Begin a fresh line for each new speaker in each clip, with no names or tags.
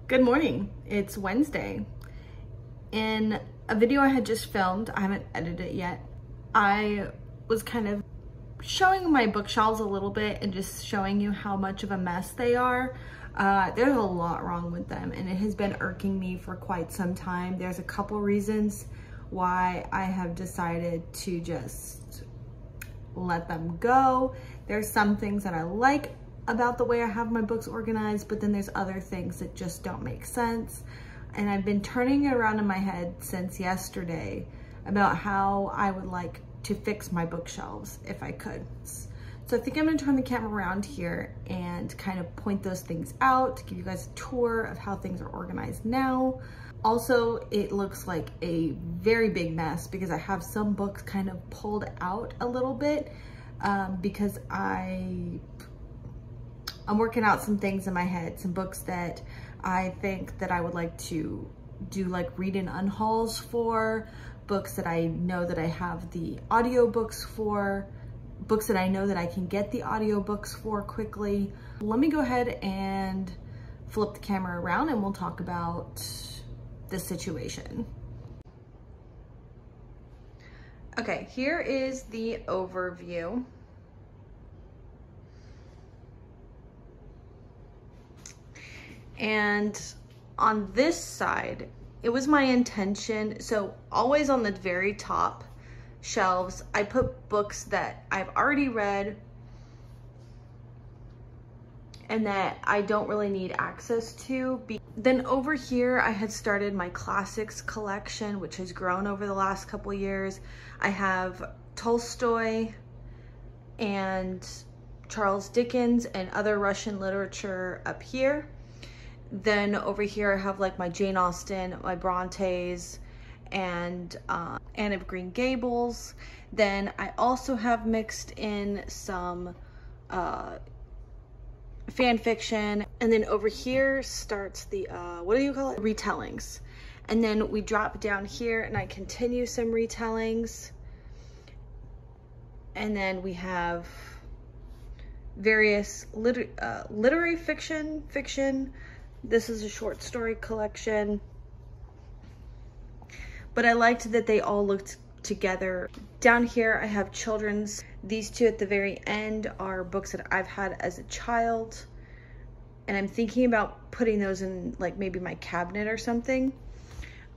Good morning, it's Wednesday. In a video I had just filmed, I haven't edited it yet, I was kind of showing my bookshelves a little bit and just showing you how much of a mess they are. There's a lot wrong with them and it has been irking me for quite some time. There's a couple reasons why I have decided to just let them go. There's some things that I like about the way I have my books organized, but then there's other things that just don't make sense. And I've been turning it around in my head since yesterday about how I would like to fix my bookshelves if I could. So I think I'm gonna turn the camera around here and kind of point those things out, to give you guys a tour of how things are organized now. Also, it looks like a very big mess because I have some books kind of pulled out a little bit because I'm working out some things in my head, some books that I think that I would like to do like read and unhauls for, books that I know that I have the audiobooks for, books that I know that I can get the audiobooks for quickly. Let me go ahead and flip the camera around and we'll talk about this situation. Okay, here is the overview. And on this side, it was my intention, so always on the very top shelves, I put books that I've already read and that I don't really need access to. Then over here, I had started my classics collection, which has grown over the last couple years. I have Tolstoy and Charles Dickens and other Russian literature up here. Then over here I have like my Jane Austen, my Brontes, and Anne of Green Gables. Then I also have mixed in some fan fiction. And then over here starts the, what do you call it? Retellings. And then we drop down here and I continue some retellings. And then we have various literary fiction. This is a short story collection, but I liked that they all looked together. Down here, I have children's. These two at the very end are books that I've had as a child, and I'm thinking about putting those in like maybe my cabinet or something.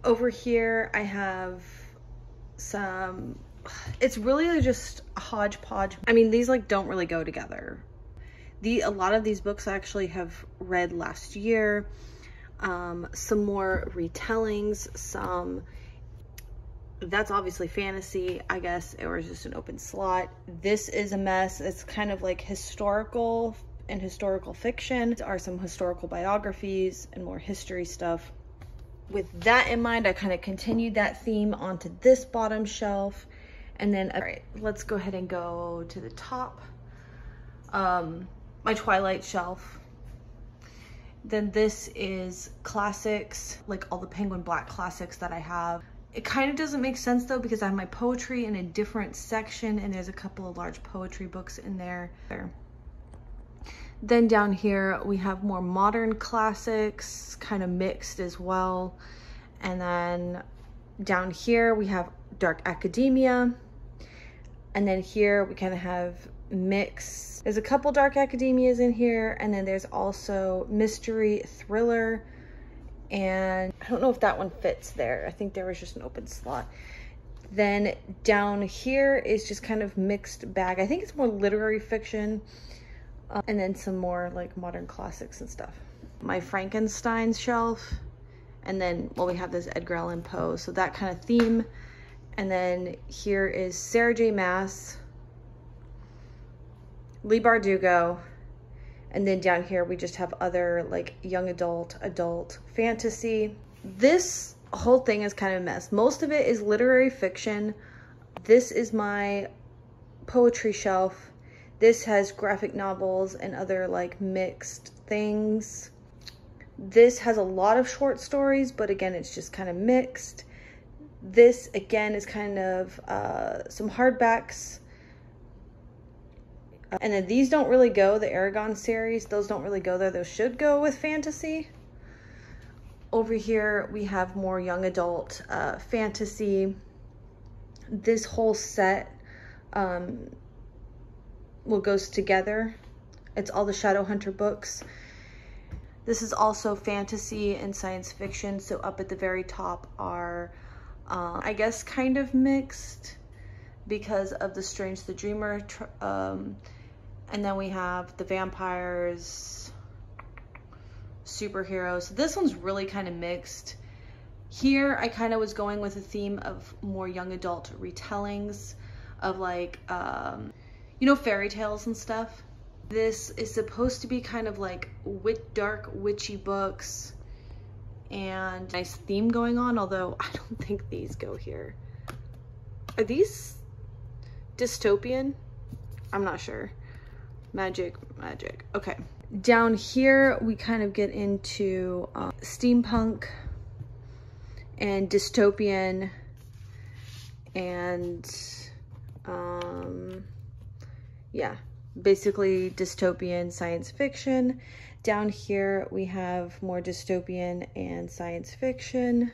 Over here, I have some, it's really just a hodgepodge. I mean, these like don't really go together. A lot of these books I actually have read last year. Some more retellings, that's obviously fantasy, I guess, it was just an open slot. This is a mess. It's kind of like historical and historical fiction. There are some historical biographies and more history stuff. With that in mind, I kind of continued that theme onto this bottom shelf. And then, all right, let's go ahead and go to the top. My Twilight shelf. Then this is classics, like all the Penguin Black classics that I have. It kind of doesn't make sense though because I have my poetry in a different section and there's a couple of large poetry books in there. Then down here we have more modern classics, kind of mixed as well. And then down here we have dark academia. And then here we kind of have mix. There's a couple dark academias in here, and then there's also mystery thriller, and I don't know if that one fits there. I think there was just an open slot. Then down here is just kind of mixed bag. I think it's more literary fiction, and then some more like modern classics and stuff. My Frankenstein shelf, and then, well, we have this Edgar Allan Poe, so that kind of theme. And then here is Sarah J. Maas, Leigh Bardugo, and then down here we just have other like young adult fantasy. This whole thing is kind of a mess. Most of it is literary fiction. This is my poetry shelf. This has graphic novels and other like mixed things. This has a lot of short stories, but again, it's just kind of mixed. This again is kind of some hardbacks. And then these don't really go, the Aragon series, those don't really go there. Those should go with fantasy. Over here, we have more young adult fantasy. This whole set goes together. It's all the Shadowhunter books. This is also fantasy and science fiction. So up at the very top are, I guess, kind of mixed because of the Strange the Dreamer. And then we have the vampires, superheroes. This one's really kind of mixed. Here, I kind of was going with a theme of more young adult retellings of like, you know, fairy tales and stuff. This is supposed to be kind of like dark witchy books and nice theme going on, although I don't think these go here. Are these dystopian? I'm not sure. Magic. Okay. Down here, we kind of get into steampunk and dystopian and yeah, basically dystopian science fiction. Down here we have more dystopian and science fiction.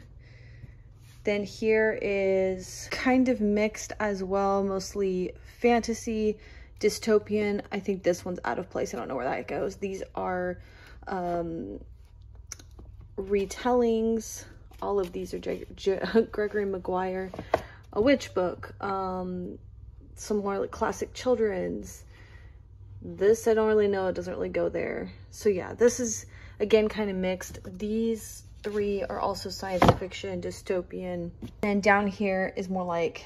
Then here is kind of mixed as well, mostly fantasy, dystopian. I think this one's out of place. I don't know where that goes. These are retellings. All of these are Gregory Maguire, a witch book, some more like classic children's. This, I don't really know. It doesn't really go there. So yeah, this is, again, kind of mixed. These three are also science fiction, dystopian. And down here is more like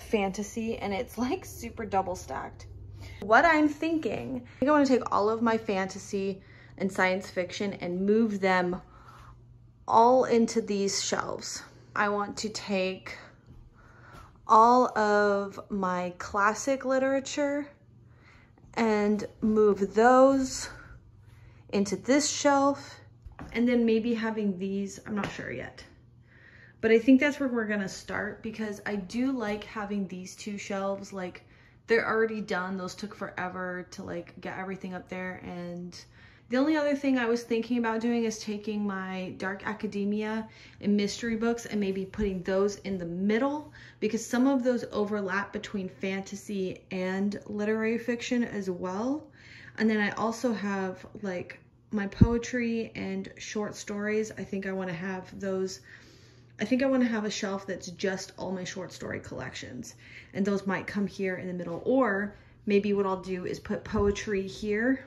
fantasy, and it's like super double stacked. What I'm thinking, I think I want to take all of my fantasy and science fiction and move them all into these shelves. I want to take all of my classic literature and move those into this shelf, and then maybe having these, I'm not sure yet. But I think that's where we're gonna start, because I do like having these two shelves. Like, they're already done. Those took forever to like get everything up there. And the only other thing I was thinking about doing is taking my dark academia and mystery books and maybe putting those in the middle, because some of those overlap between fantasy and literary fiction as well. And then I also have like my poetry and short stories. I think I want to have those. I think I want to have a shelf that's just all my short story collections, and those might come here in the middle. Or maybe what I'll do is put poetry here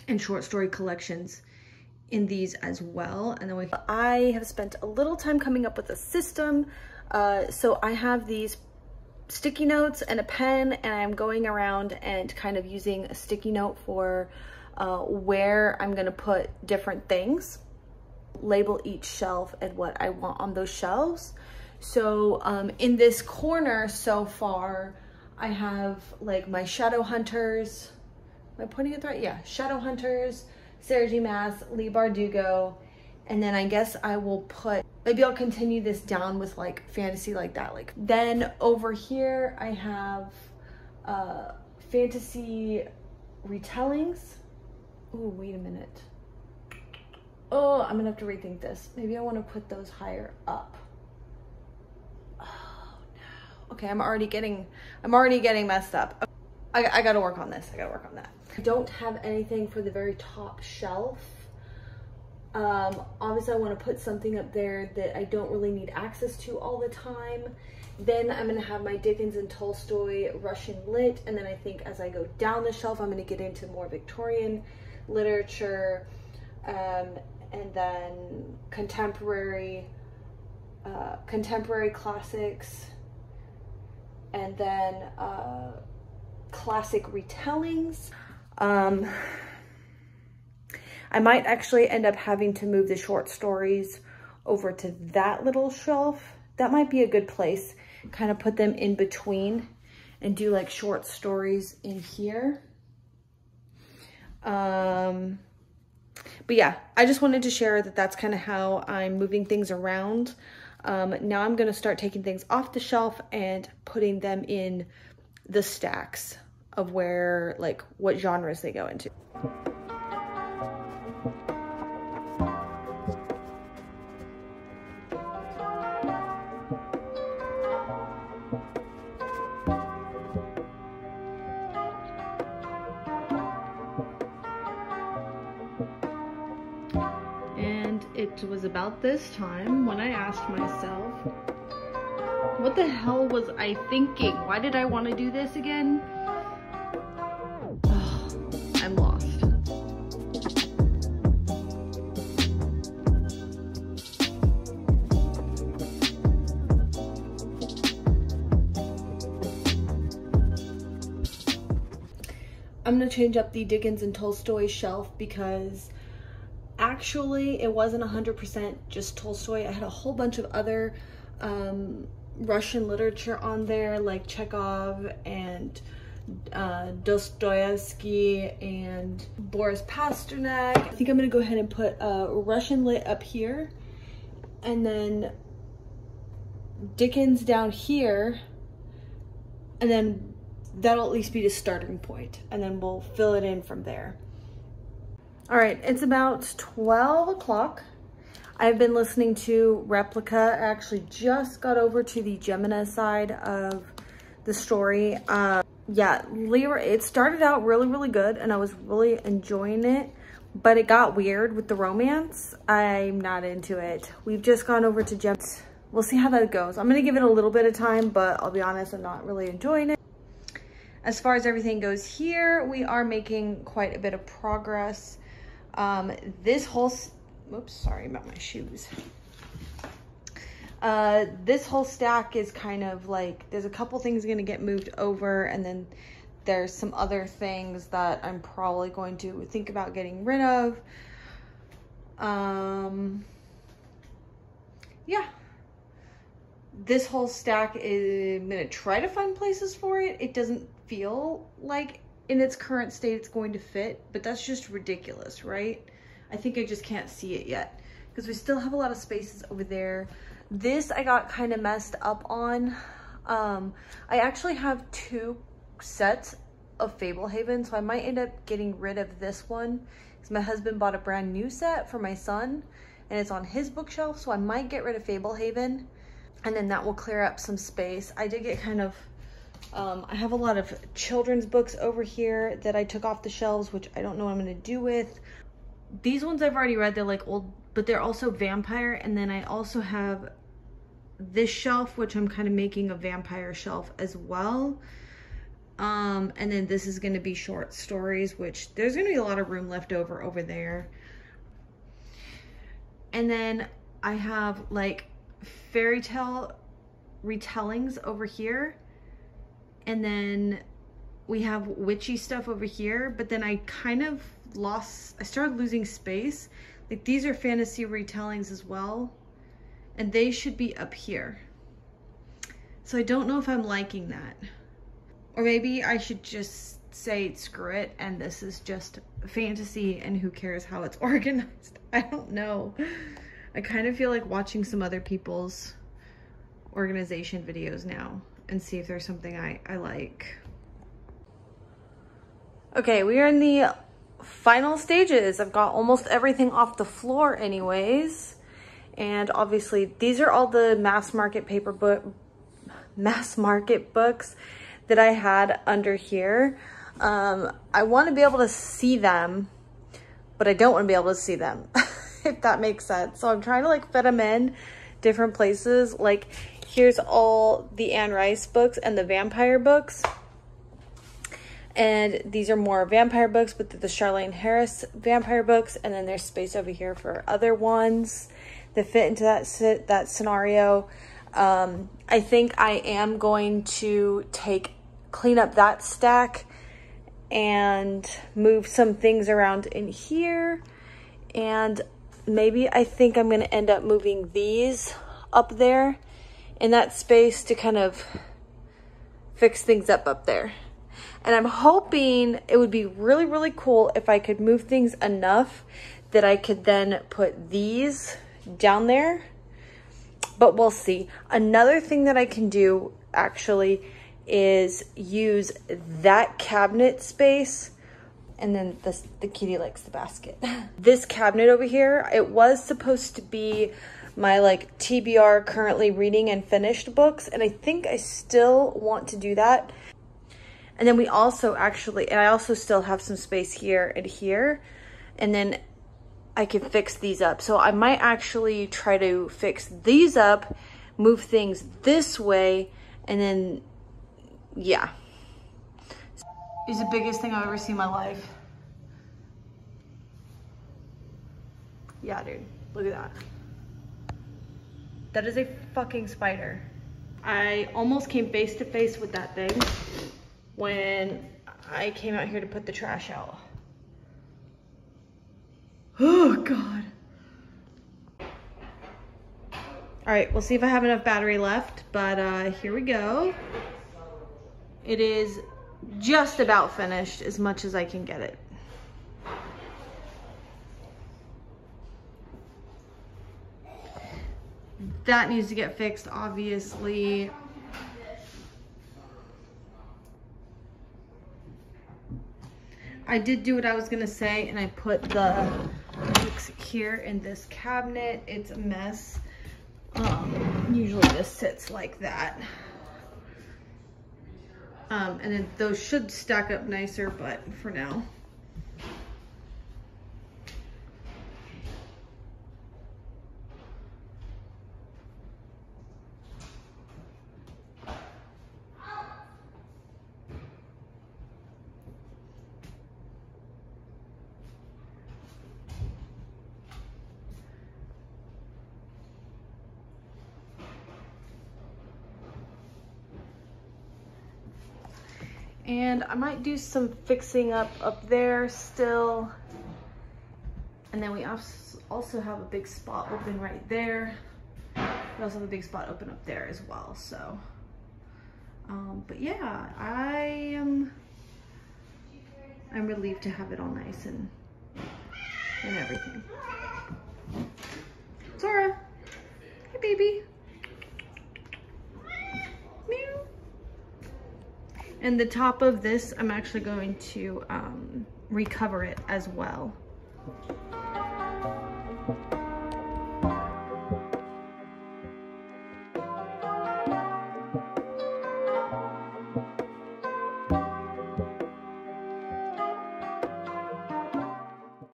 and short story collections in these as well. And then I have spent a little time coming up with a system. So I have these sticky notes and a pen, and I'm going around and kind of using a sticky note for where I'm gonna put different things, label each shelf and what I want on those shelves. So in this corner so far, I have like my Shadowhunters. Am I pointing it right? Yeah, Shadowhunters, Sarah J. Maas, Leigh Bardugo, and then I guess I will put, maybe I'll continue this down with like fantasy like that. Like, then over here I have fantasy retellings. Oh, wait a minute. Oh, I'm gonna have to rethink this. Maybe I want to put those higher up. Oh no. Okay, I'm already getting messed up. I gotta work on this. I gotta work on that. I don't have anything for the very top shelf. Obviously I want to put something up there that I don't really need access to all the time. Then I'm gonna have my Dickens and Tolstoy Russian lit, and then I think as I go down the shelf, I'm gonna get into more Victorian literature, and then contemporary classics, and then classic retellings. I might actually end up having to move the short stories over to that little shelf. That might be a good place. Kind of put them in between and do like short stories in here. But yeah, I just wanted to share that that's kind of how I'm moving things around. Now I'm going to start taking things off the shelf and putting them in the stacks of where, like, what genres they go into. It was about this time when I asked myself, what the hell was I thinking? Why did I want to do this again? I'm lost. I'm gonna change up the Dickens and Tolstoy shelf because actually it wasn't 100% just Tolstoy. I had a whole bunch of other Russian literature on there, like Chekhov and Dostoevsky and Boris Pasternak. I think I'm gonna go ahead and put Russian lit up here and then Dickens down here, and then that'll at least be the starting point, and then we'll fill it in from there. All right, it's about 12 o'clock. I've been listening to Replica. I actually just got over to the Gemina side of the story. Yeah, Lyra, it started out really, really good and I was really enjoying it, but it got weird with the romance. I'm not into it. We've just gone over to Gemina. We'll see how that goes. I'm gonna give it a little bit of time, but I'll be honest, I'm not really enjoying it. As far as everything goes here, we are making quite a bit of progress. This whole, whoops, sorry about my shoes. This whole stack is kind of like, there's a couple things gonna get moved over, and then there's some other things that I'm probably going to think about getting rid of. Yeah. This whole stack is, I'm gonna try to find places for it. It doesn't feel like in its current state it's going to fit, but that's just ridiculous, right? I think I just can't see it yet because we still have a lot of spaces over there. This I got kind of messed up on. I actually have 2 sets of Fablehaven, so I might end up getting rid of this one because my husband bought a brand new set for my son and it's on his bookshelf, so I might get rid of Fablehaven, and then that will clear up some space. I did get kind of I have a lot of children's books over here that I took off the shelves, which I don't know what I'm going to do with. These ones I've already read, they're like old, but they're also vampire. And then I also have this shelf, which I'm kind of making a vampire shelf as well. And then this is going to be short stories, which there's going to be a lot of room left over there. And then I have like fairy tale retellings over here. And then we have witchy stuff over here, but then I kind of I started losing space. Like these are fantasy retellings as well, and they should be up here. So I don't know if I'm liking that. Or maybe I should just say screw it and this is just fantasy and who cares how it's organized. I don't know. I kind of feel like watching some other people's organization videos now and see if there's something I like. Okay, we are in the final stages. I've got almost everything off the floor anyways. And obviously these are all the mass market books that I had under here. I want to be able to see them, but I don't want to be able to see them, if that makes sense. So I'm trying to like fit them in different places. Like here's all the Anne Rice books and the vampire books. And these are more vampire books, but they're the Charlaine Harris vampire books. And then there's space over here for other ones that fit into that scenario. I think I am going to clean up that stack and move some things around in here. And maybe I think I'm going to end up moving these up there in that space to kind of fix things up there. And I'm hoping it would be really, really cool if I could move things enough that I could then put these down there, but we'll see. Another thing that I can do actually is use that cabinet space, and then the kitty likes the basket. This cabinet over here, it was supposed to be my like TBR currently reading and finished books, and I think I still want to do that. And then we also I also still have some space here and here. And then I can fix these up. So I might actually try to fix these up, move things this way, and then, yeah. It's the biggest thing I've ever seen in my life. Yeah, dude, look at that. That is a fucking spider. I almost came face to face with that thing when I came out here to put the trash out. Oh God. All right, we'll see if I have enough battery left, but here we go. It is just about finished as much as I can get it. That needs to get fixed, obviously. I did do what I was gonna say, and I put the books here in this cabinet. It's a mess. Usually this sits like that. And then those should stack up nicer, but for now. And I might do some fixing up there still. And then we also have a big spot open right there. We also have a big spot open up there as well, so. But yeah, I'm relieved to have it all nice and everything. Zora, hey baby. Meow. And the top of this, I'm actually going to recover it as well.